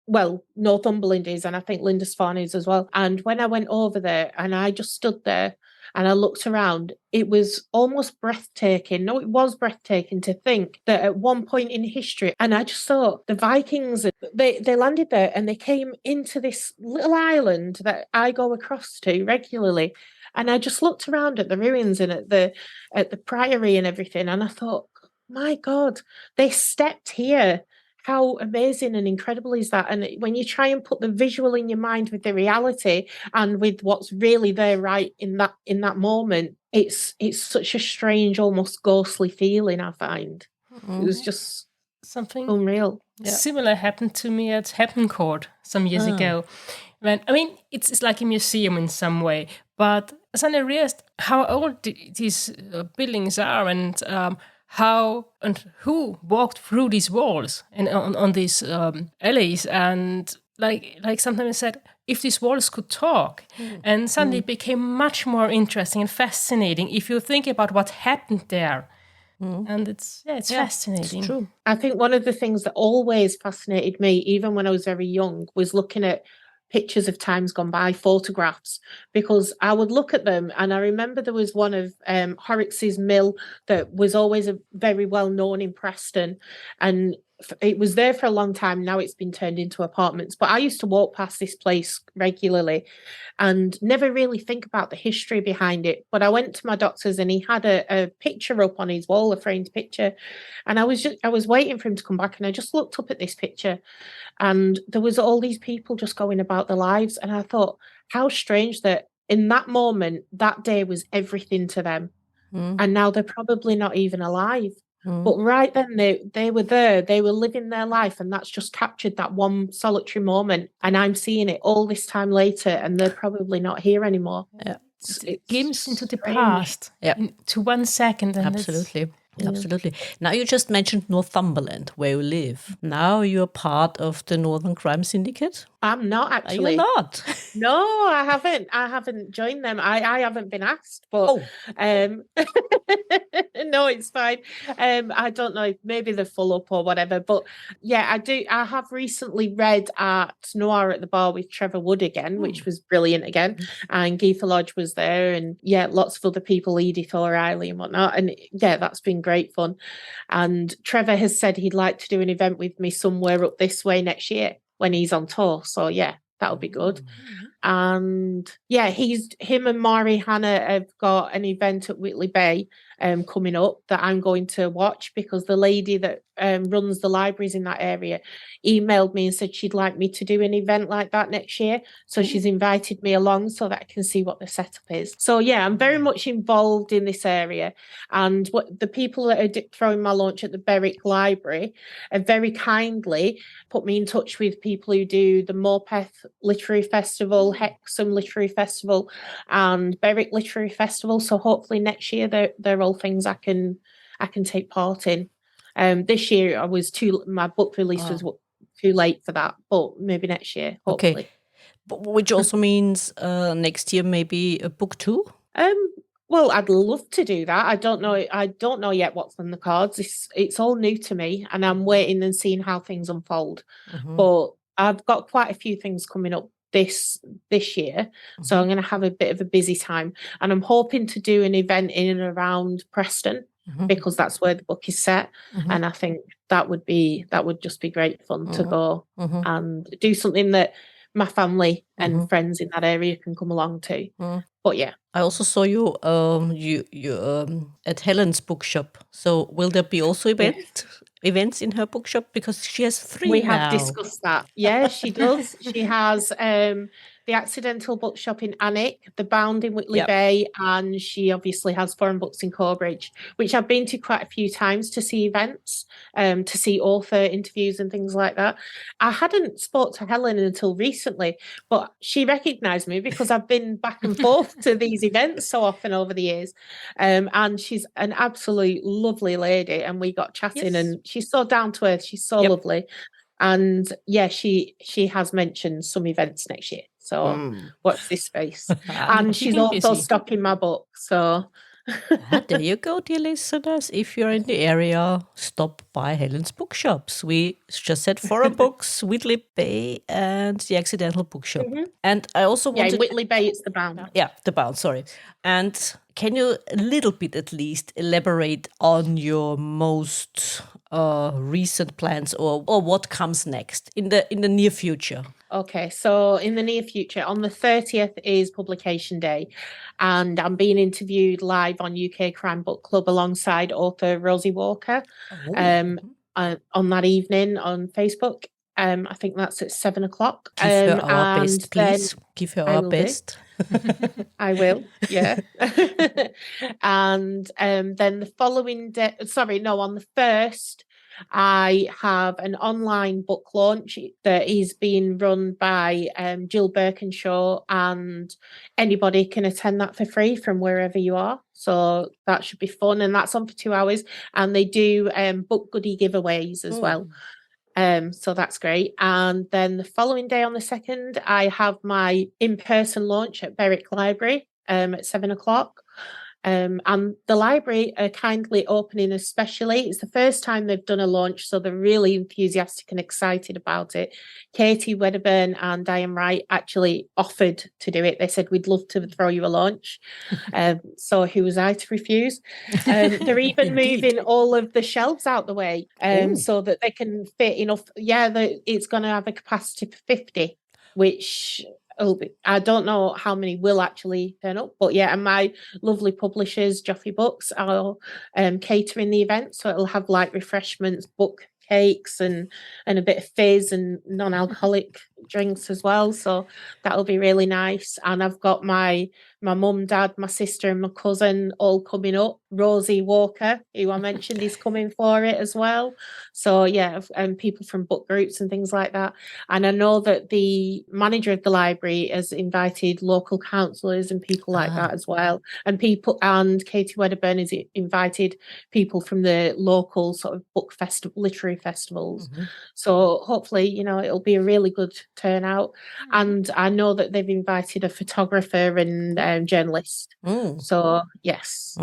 Well, Northumberland is, and I think Lindisfarne is as well. And when I went over there and I just stood there and I looked around, it was almost breathtaking. No, it was breathtaking to think that at one point in history, and I just thought the Vikings, they landed there and they came into this little island that I go across to regularly. And I just looked around at the ruins and at the priory and everything, and I thought, my God, they stepped here. How amazing and incredible is that? And when you try and put the visual in your mind with the reality and with what's really there right in that moment, it's such a strange, almost ghostly feeling, I find. It was just something unreal. similar happened to me at Hampton Court some years ago. When it's like a museum in some way, but suddenly I realized how old these buildings are, and how and who walked through these walls and on these alleys, and like sometimes I said, if these walls could talk, and suddenly it became much more interesting and fascinating if you think about what happened there. And it's fascinating. It's true. I think one of the things that always fascinated me, even when I was very young, was looking at pictures of times gone by, photographs, because I would look at them, and I remember there was one of Horrocks' mill that was always very well known in Preston, and it was there for a long time. Now it's been turned into apartments, but I used to walk past this place regularly and never really think about the history behind it. But I went to my doctor's and he had a picture up on his wall, a framed picture, and I was waiting for him to come back, and I just looked up at this picture, and there was all these people just going about their lives, and I thought, how strange that in that moment, that day was everything to them, and now they're probably not even alive. But right then, they were there, they were living their life, and that's just captured that one solitary moment, and I'm seeing it all this time later, and they're probably not here anymore. Yeah. It glimpse into the strange. past, Yeah. to 1 second. And Absolutely. Absolutely. Now you just mentioned Northumberland, where you live. Now you're part of the Northern Crime Syndicate. I'm not actually. Are you not? No, I haven't. I haven't joined them. I haven't been asked, but no, it's fine. I don't know. Maybe they're full up or whatever. But yeah, I do. I have recently read at Noir at the Bar with Trevor Wood again, which was brilliant again. And Geetha Lodge was there, and yeah, lots of other people, Edith O'Reilly and whatnot. And yeah, that's been great fun. And Trevor has said he'd like to do an event with me somewhere up this way next year when he's on tour. So yeah, that'll be good. And yeah, him and Mari Hannah have got an event at Whitley Bay coming up that I'm going to watch, because the lady that runs the libraries in that area emailed me and said she'd like me to do an event like that next year. So she's invited me along so that I can see what the setup is. So yeah, I'm very much involved in this area. And what the people that are throwing my launch at the Berwick Library have very kindly put me in touch with people who do the Morpeth Literary Festival, Hexham Literary Festival, and Berwick Literary Festival. So hopefully next year they're all things I can take part in. This year my book release was too late for that, but maybe next year, hopefully. Okay, but which also means next year maybe a book too. Well, I'd love to do that. I don't know yet what's on the cards. It's all new to me, and I'm waiting and seeing how things unfold. But I've got quite a few things coming up this year, so I'm going to have a bit of a busy time, and I'm hoping to do an event in and around Preston, because that's where the book is set, and I think that would just be great fun to go and do something that my family and friends in that area can come along to. But yeah, I also saw you at Helen's bookshop. So will there be also events in her bookshop, because she has 3 we now? have discussed that. Yeah, she does. She has the Accidental Bookshop in Alnwick, the Bound in Whitley Bay, and she obviously has Foreign Books in Corbridge, which I've been to quite a few times to see events, to see author interviews and things like that. I hadn't spoke to Helen until recently, but she recognised me because I've been back and forth to these events so often over the years. And she's an absolute lovely lady, and we got chatting, and she's so down to earth. She's so lovely. And yeah, she has mentioned some events next year. So watch this space. And she's also stocking my book. So There you go, dear listeners. If you're in the area, stop by Helen's bookshops. We just said Foreign Books, Whitley Bay, and the Accidental Bookshop. And I also Yeah, in wanted... Whitley Bay, it's the Bound. Yeah, the Bound, sorry. And can you a little bit at least elaborate on your most recent plans or what comes next in the near future? Okay, so in the near future, on the 30th is publication day, and I'm being interviewed live on UK Crime Book Club alongside author Rosie Walker on that evening on Facebook. I think that's at 7:00. Give her our and best, please. Give her I our will do. best. I will, yeah. And then the following day, on the 1st, I have an online book launch that is being run by Jill Birkinshaw, and anybody can attend that for free from wherever you are. So that should be fun, and that's on for 2 hours. And they do book goodie giveaways as well. So that's great. And then the following day on the 2nd, I have my in-person launch at Berwick Library at 7:00. And the library are kindly opening especially. It's the first time they've done a launch, so they're really enthusiastic and excited about it. Katie Wedderburn and Diane Wright actually offered to do it. They said, we'd love to throw you a launch. So who was I to refuse? They're even moving all of the shelves out the way so that they can fit enough. Yeah, it's going to have a capacity for 50, which... I don't know how many will actually turn up, but yeah, and my lovely publishers, Joffy Books, are catering the event, so it'll have light refreshments, book cakes, and a bit of fizz and non-alcoholic drinks as well. So that'll be really nice. And I've got my mum, dad, my sister, and my cousin all coming up. Rosie Walker, who I mentioned, is coming for it as well. So yeah, and people from book groups and things like that. And I know that the manager of the library has invited local councillors and people like that as well. And Katie Wedderburn has invited people from the local sort of book literary festivals. So hopefully, it'll be a really good turnout. And I know that they've invited a photographer and journalist. So yes.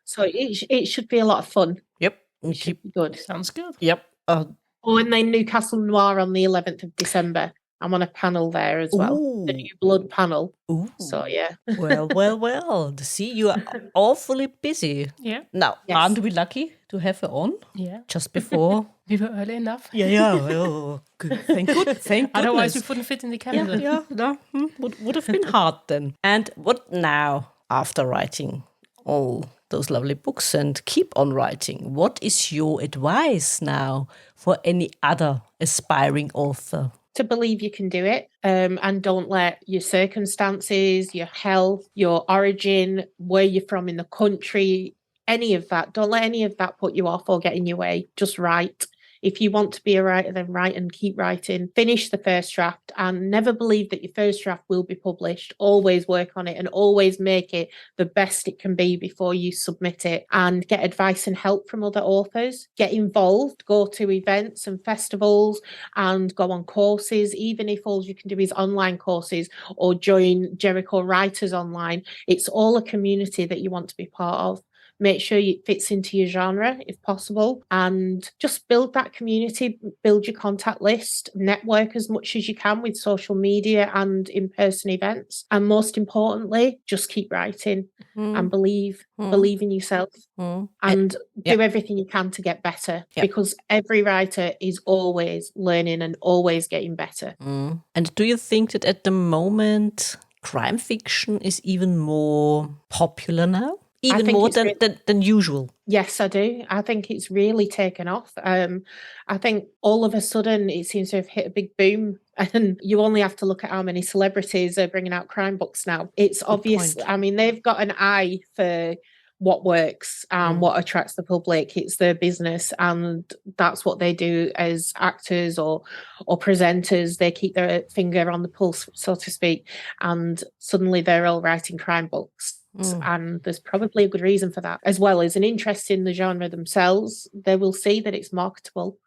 So it should be a lot of fun. Yep. It should be good. Sounds good. Yep. And then Newcastle Noir on the 11th of December. I'm on a panel there as well. The New Blood panel. So yeah. Well. See, you are awfully busy. Yeah. Now, aren't we lucky to have her on? Yeah. Just before. We were early enough. Yeah. Oh, good. Thank goodness. Otherwise, we wouldn't fit in the calendar. Yeah. No, would have been hard then. And what now after writing all those lovely books and keep on writing? What is your advice now for any other aspiring author? To believe you can do it, and don't let your circumstances, your health, your origin, where you're from in the country, any of that, don't let any of that put you off or get in your way. Just write. If you want to be a writer, then write and keep writing. Finish the first draft and never believe that your first draft will be published. Always work on it and always make it the best it can be before you submit it, and get advice and help from other authors. Get involved, go to events and festivals and go on courses, even if all you can do is online courses or join Jericho Writers Online. It's all a community that you want to be part of. Make sure it fits into your genre if possible, and just build that community, build your contact list, network as much as you can with social media and in-person events. And most importantly, just keep writing and believe in yourself and do everything you can to get better, because every writer is always learning and always getting better. And do you think that at the moment crime fiction is even more popular now? Even more than usual? Yes, I do. I think it's really taken off. I think all of a sudden it seems to have hit a big boom, and you only have to look at how many celebrities are bringing out crime books now. It's obvious. I mean, they've got an eye for what works and what attracts the public. It's their business, and that's what they do as actors or presenters. They keep their finger on the pulse, so to speak, and suddenly they're all writing crime books. And there's probably a good reason for that, as well as an interest in the genre themselves. They will see that it's marketable.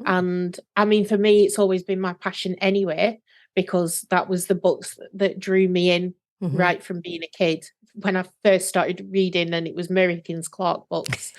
And I mean, for me, it's always been my passion anyway, because that was the books that drew me in right from being a kid. when I first started reading, and it was Mary Higgins Clark books.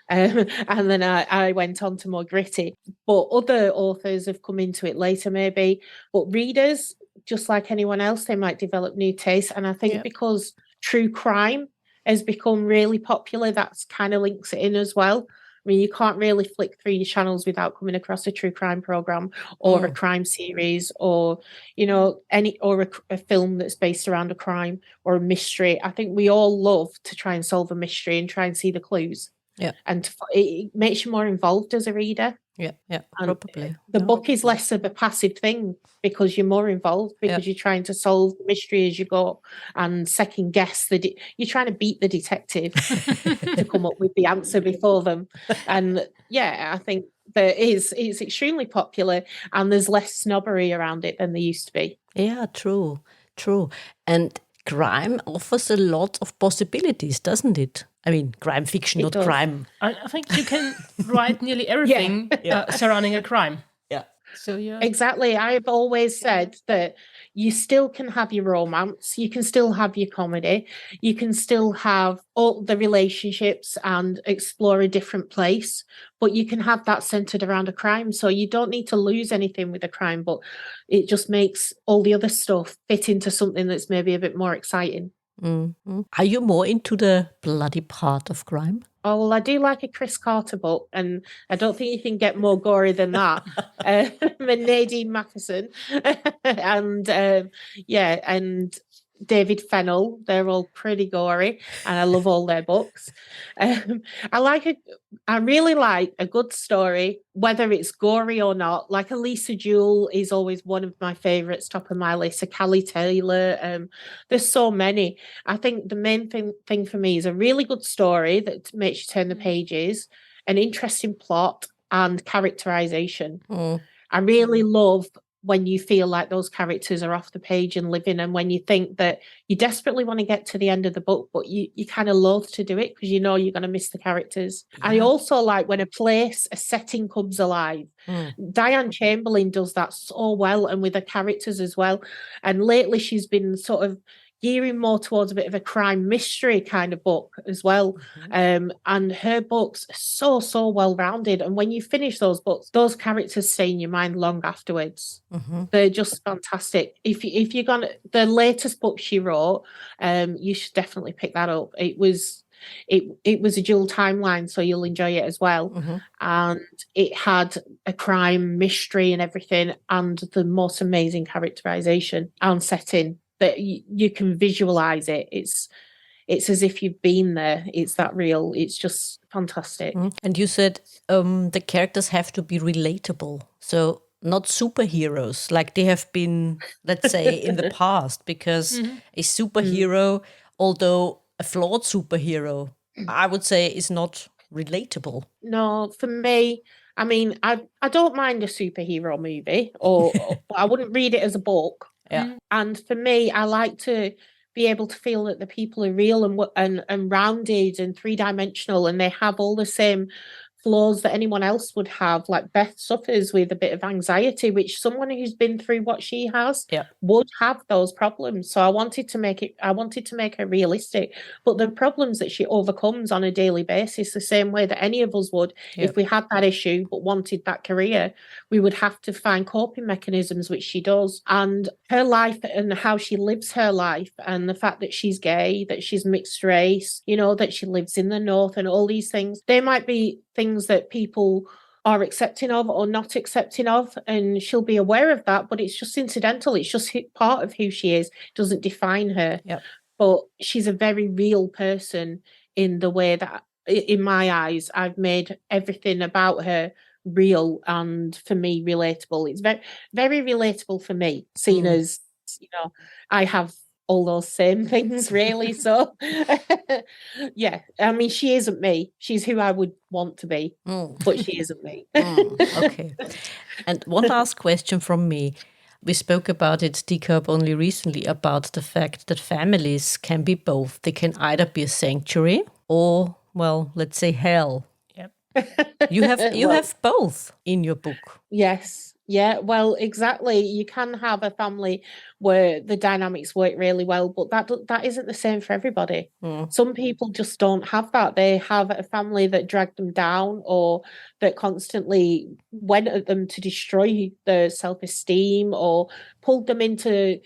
And then I went on to more gritty. But other authors have come into it later, maybe. But readers, just like anyone else, they might develop new tastes. And I think because true crime has become really popular, that's kind of links it in as well. I mean, you can't really flick through your channels without coming across a true crime program or a crime series, or, you know, a film that's based around a crime or a mystery. I think we all love to try and solve a mystery and try and see the clues. Yeah. And it makes you more involved as a reader. Yeah, And probably. the book is less of a passive thing because you're more involved, because you're trying to solve the mystery as you go and second guess you're trying to beat the detective to come up with the answer before them. And I think it's extremely popular, and there's less snobbery around it than there used to be. Yeah, true. And crime offers a lot of possibilities, doesn't it? I mean, crime fiction, not crime. I think you can write nearly everything surrounding a crime. Yeah. So Exactly. I've always said that you still can have your romance, you can still have your comedy, you can still have all the relationships and explore a different place, but you can have that centered around a crime. So you don't need to lose anything with a crime, but it just makes all the other stuff fit into something that's maybe a bit more exciting. Mm-hmm. Are you more into the bloody part of crime? Oh, well, I do like a Chris Carter book, and I don't think you can get more gory than that. And Nadine Matheson, and and David Fennell. They're all pretty gory, and I love all their books. I really like a good story, whether it's gory or not. Like Elisa Jewell is always one of my favourites, top of my list. Callie Taylor. There's so many. I think the main thing for me is a really good story that makes you turn the pages, an interesting plot, and characterization. I really love when you feel like those characters are off the page and living, and when you think that you desperately want to get to the end of the book, but you kind of loathe to do it because you know you're going to miss the characters. Yeah. I also like when a setting comes alive. Diane Chamberlain does that so well, and with her characters as well. And lately she's been sort of gearing more towards a bit of a crime mystery kind of book as well. And her books are so well-rounded. And when you finish those books, those characters stay in your mind long afterwards. They're just fantastic. If you're gonna, the latest book she wrote, you should definitely pick that up. It was a dual timeline, so you'll enjoy it as well. And it had a crime mystery and everything, and the most amazing characterization and setting that you can visualize it. It's as if you've been there. It's that real. It's just fantastic. And you said the characters have to be relatable, so not superheroes like they have been, let's say, in the past, because a superhero, although a flawed superhero, I would say is not relatable. No, for me, I mean, I don't mind a superhero movie, or I wouldn't read it as a book. Yeah. And for me, I like to be able to feel that the people are real and rounded and three-dimensional, and they have all the same flaws that anyone else would have. Like Beth suffers with a bit of anxiety, which someone who's been through what she has would have those problems. So I wanted to make her realistic, but the problems that she overcomes on a daily basis, the same way that any of us would. If we had that issue but wanted that career, we would have to find coping mechanisms, which she does. And her life and how she lives her life, and the fact that she's gay, that she's mixed race, you know, that she lives in the north, and all these things, they might be things that people are accepting of or not accepting of, and she'll be aware of that, but it's just incidental. It's just part of who she is. It doesn't define her. But she's a very real person in the way that, in my eyes, I've made everything about her real and, for me, relatable. It's very, very relatable for me, seeing as, you know, I have all those same things, really. So I mean, she isn't me. She's who I would want to be, but she isn't me. Okay. And one last question from me. We spoke about it, Decurb, only recently, about the fact that families can be both. They can either be a sanctuary or, well, let's say hell. You Well, have both in your book. yes. Yeah, well, exactly. You can have a family where the dynamics work really well, but that isn't the same for everybody. Some people just don't have that. They have a family that dragged them down or that constantly went at them to destroy their self-esteem or pulled them into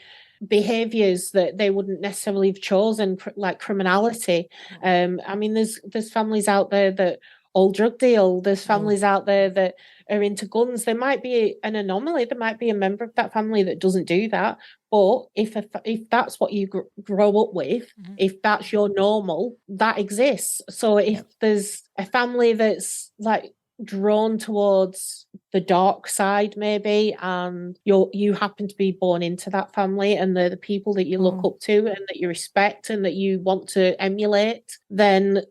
behaviors that they wouldn't necessarily have chosen, like criminality. I mean, there's families out there that all drug deal. There's families out there that are into guns. There might be an anomaly. There might be a member of that family that doesn't do that. But if that's what you grow up with, if that's your normal, that exists. So if there's a family that's like drawn towards the dark side maybe, and you happen to be born into that family and they're the people that you look up to and that you respect and that you want to emulate, then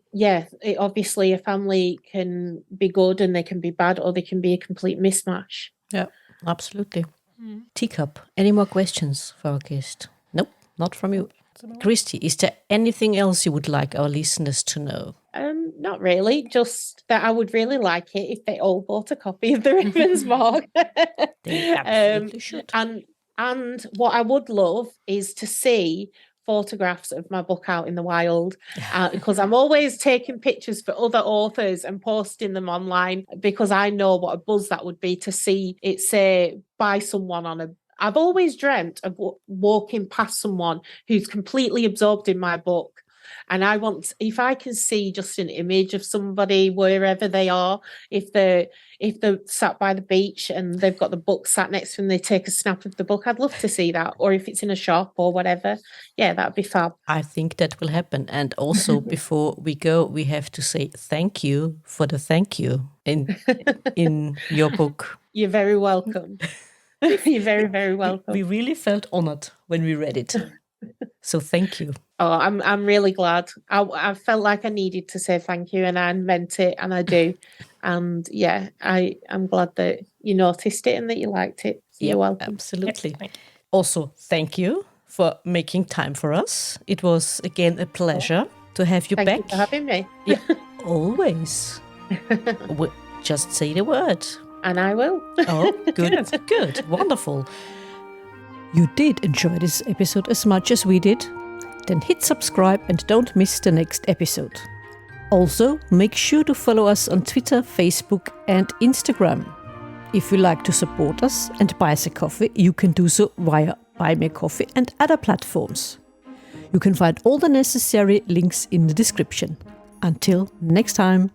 obviously a family can be good and they can be bad, or they can be a complete mismatch. Yeah, absolutely. Teacup, any more questions for our guest? Nope, not from you. Christie, is there anything else you would like our listeners to know? Not really, just that I would really like it if they all bought a copy of the Ravensmark. They absolutely should. And what I would love is to see photographs of my book out in the wild, because I'm always taking pictures for other authors and posting them online, because I know what a buzz that would be to see it say by someone on a... I've always dreamt of walking past someone who's completely absorbed in my book. And I want, if I can see just an image of somebody wherever they are, if they're sat by the beach and they've got the book sat next to them, they take a snap of the book. I'd love to see that. Or if it's in a shop or whatever. Yeah, that'd be fab. I think that will happen. And also, before we go, we have to say thank you for the thank you in your book. You're very welcome. You're very, very welcome. We really felt honored when we read it. So thank you. Oh, I'm really glad. I felt like I needed to say thank you, and I meant it, and I do. And yeah, I'm glad that you noticed it and that you liked it. So you're welcome. Absolutely. Also, thank you for making time for us. It was again a pleasure to have you back. Thank you for having me. Yeah, always. Just say the word. And I will. Oh, good. Good. Wonderful. You did enjoy this episode as much as we did? Then hit subscribe and don't miss the next episode. Also, make sure to follow us on Twitter, Facebook and Instagram. If you like to support us and buy us a coffee, you can do so via Buy Me a Coffee and other platforms. You can find all the necessary links in the description. Until next time.